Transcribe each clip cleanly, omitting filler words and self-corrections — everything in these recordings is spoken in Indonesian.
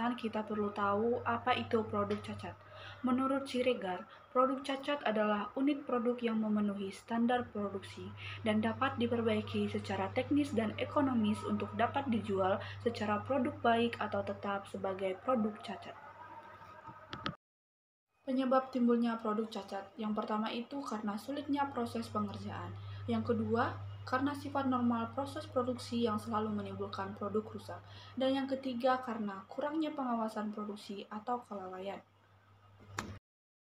pembahasan kita perlu tahu apa itu produk cacat. Menurut Siregar, produk cacat adalah unit produk yang memenuhi standar produksi dan dapat diperbaiki secara teknis dan ekonomis untuk dapat dijual secara produk baik atau tetap sebagai produk cacat. Penyebab timbulnya produk cacat, yang pertama itu karena sulitnya proses pengerjaan. Yang kedua, karena sifat normal proses produksi yang selalu menimbulkan produk rusak. Dan yang ketiga, karena kurangnya pengawasan produksi atau kelalaian.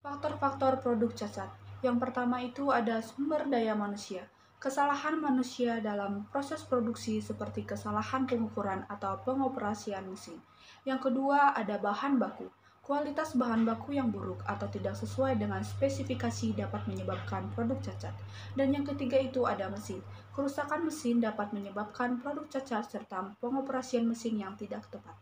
Faktor-faktor produk cacat. Yang pertama itu ada sumber daya manusia. Kesalahan manusia dalam proses produksi seperti kesalahan pengukuran atau pengoperasian mesin. Yang kedua ada bahan baku. Kualitas bahan baku yang buruk atau tidak sesuai dengan spesifikasi dapat menyebabkan produk cacat. Dan yang ketiga itu ada mesin. Kerusakan mesin dapat menyebabkan produk cacat serta pengoperasian mesin yang tidak tepat.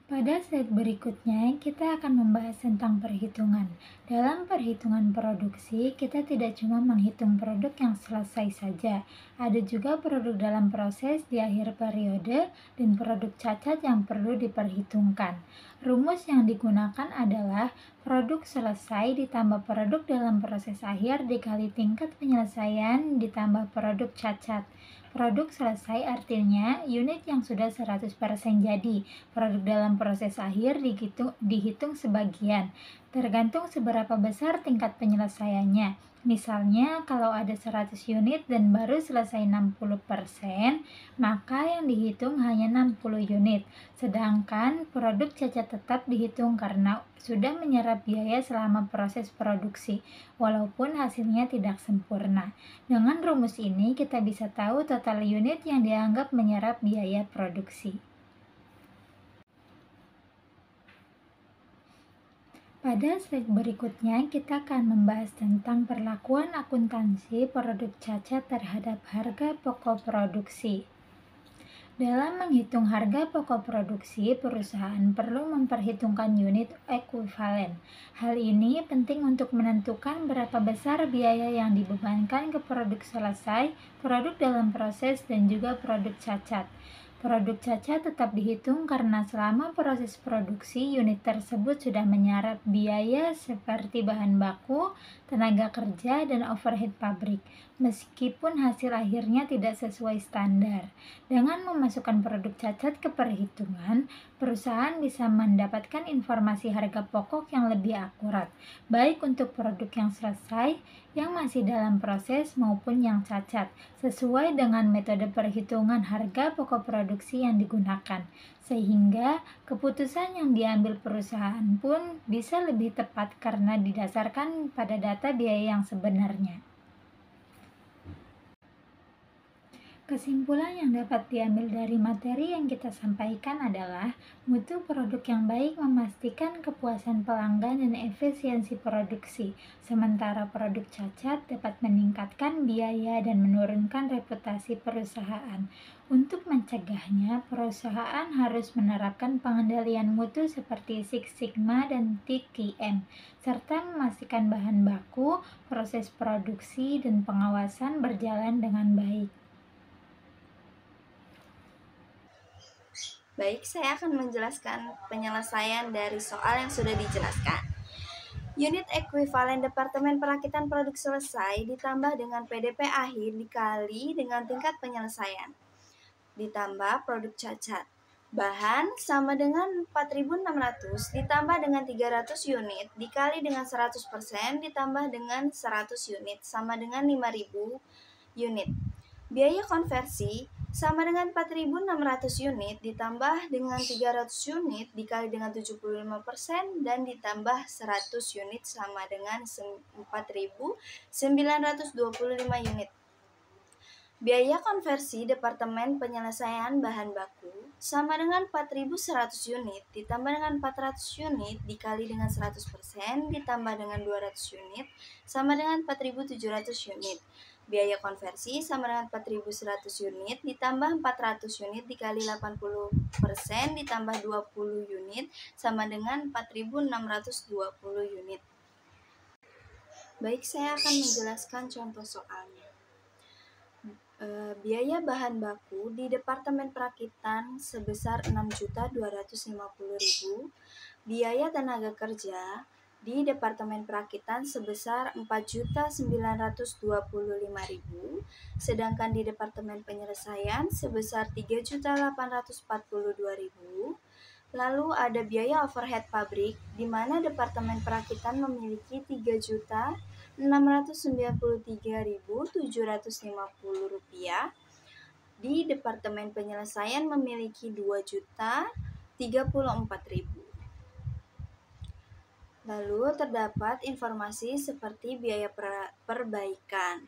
Pada slide berikutnya, kita akan membahas tentang perhitungan. Dalam perhitungan produksi, kita tidak cuma menghitung produk yang selesai saja. Ada juga produk dalam proses di akhir periode dan produk cacat yang perlu diperhitungkan. Rumus yang digunakan adalah produk selesai ditambah produk dalam proses akhir dikali tingkat penyelesaian ditambah produk cacat. Produk selesai artinya unit yang sudah 100% jadi. Produk dalam proses akhir dihitung sebagian, tergantung seberapa besar tingkat penyelesaiannya. Misalnya, kalau ada 100 unit dan baru selesai 60%, maka yang dihitung hanya 60 unit. Sedangkan produk cacat tetap dihitung karena sudah menyerap biaya selama proses produksi, walaupun hasilnya tidak sempurna. Dengan rumus ini, kita bisa tahu total unit yang dianggap menyerap biaya produksi. Pada slide berikutnya, kita akan membahas tentang perlakuan akuntansi produk cacat terhadap harga pokok produksi. Dalam menghitung harga pokok produksi, perusahaan perlu memperhitungkan unit ekuivalen. Hal ini penting untuk menentukan berapa besar biaya yang dibebankan ke produk selesai, produk dalam proses, dan juga produk cacat. Produk cacat tetap dihitung karena selama proses produksi, unit tersebut sudah menyerap biaya seperti bahan baku, tenaga kerja, dan overhead pabrik, meskipun hasil akhirnya tidak sesuai standar. Dengan memasukkan produk cacat ke perhitungan, perusahaan bisa mendapatkan informasi harga pokok yang lebih akurat, baik untuk produk yang selesai, yang masih dalam proses, maupun yang cacat, sesuai dengan metode perhitungan harga pokok produksi yang digunakan, sehingga keputusan yang diambil perusahaan pun bisa lebih tepat karena didasarkan pada data biaya yang sebenarnya. Kesimpulan yang dapat diambil dari materi yang kita sampaikan adalah mutu produk yang baik memastikan kepuasan pelanggan dan efisiensi produksi, sementara produk cacat dapat meningkatkan biaya dan menurunkan reputasi perusahaan. Untuk mencegahnya, perusahaan harus menerapkan pengendalian mutu seperti Six Sigma dan TQM, serta memastikan bahan baku, proses produksi, dan pengawasan berjalan dengan baik. Baik, saya akan menjelaskan penyelesaian dari soal yang sudah dijelaskan. Unit ekuivalen Departemen Perakitan Produk Selesai ditambah dengan PDP akhir dikali dengan tingkat penyelesaian, ditambah produk cacat. Bahan sama dengan 4.600 ditambah dengan 300 unit dikali dengan 100% ditambah dengan 100 unit sama dengan 5.000 unit. Biaya konversi sama dengan 4.600 unit ditambah dengan 300 unit dikali dengan 75% dan ditambah 100 unit sama dengan 4.925 unit. Biaya konversi Departemen Penyelesaian Bahan Baku sama dengan 4.100 unit ditambah dengan 400 unit dikali dengan 100% ditambah dengan 200 unit sama dengan 4.700 unit. Biaya konversi sama dengan 4.100 unit ditambah 400 unit dikali 80% ditambah 20 unit sama dengan 4.620 unit. Baik, saya akan menjelaskan contoh soalnya. Biaya bahan baku di Departemen Perakitan sebesar 6.250.000, biaya tenaga kerja di Departemen Perakitan sebesar 4.925.000, sedangkan di Departemen Penyelesaian sebesar 3.842.000. Lalu ada biaya overhead pabrik, di mana Departemen Perakitan memiliki Rp3.693.750. Di Departemen Penyelesaian memiliki Rp2.034.000. Lalu terdapat informasi seperti biaya perbaikan.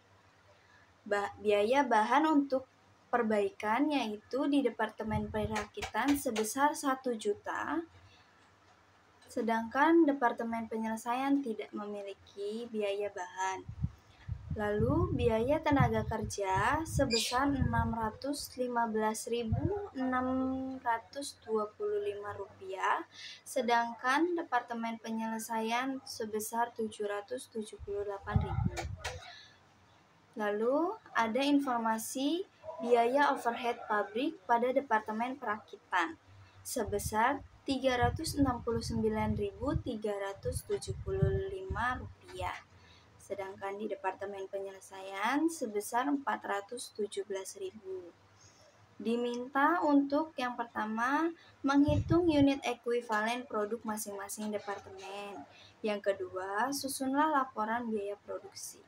Biaya bahan untuk perbaikan yaitu di Departemen Perakitan sebesar 1 juta, sedangkan Departemen Penyelesaian tidak memiliki biaya bahan. Lalu biaya tenaga kerja sebesar Rp615.625, sedangkan Departemen Penyelesaian sebesar Rp778.000. Lalu ada informasi biaya overhead pabrik pada Departemen Perakitan sebesar Rp369.375, sedangkan di Departemen Penyelesaian sebesar Rp417.000. Diminta untuk yang pertama menghitung unit ekuivalen produk masing-masing departemen. Yang kedua, susunlah laporan biaya produksi.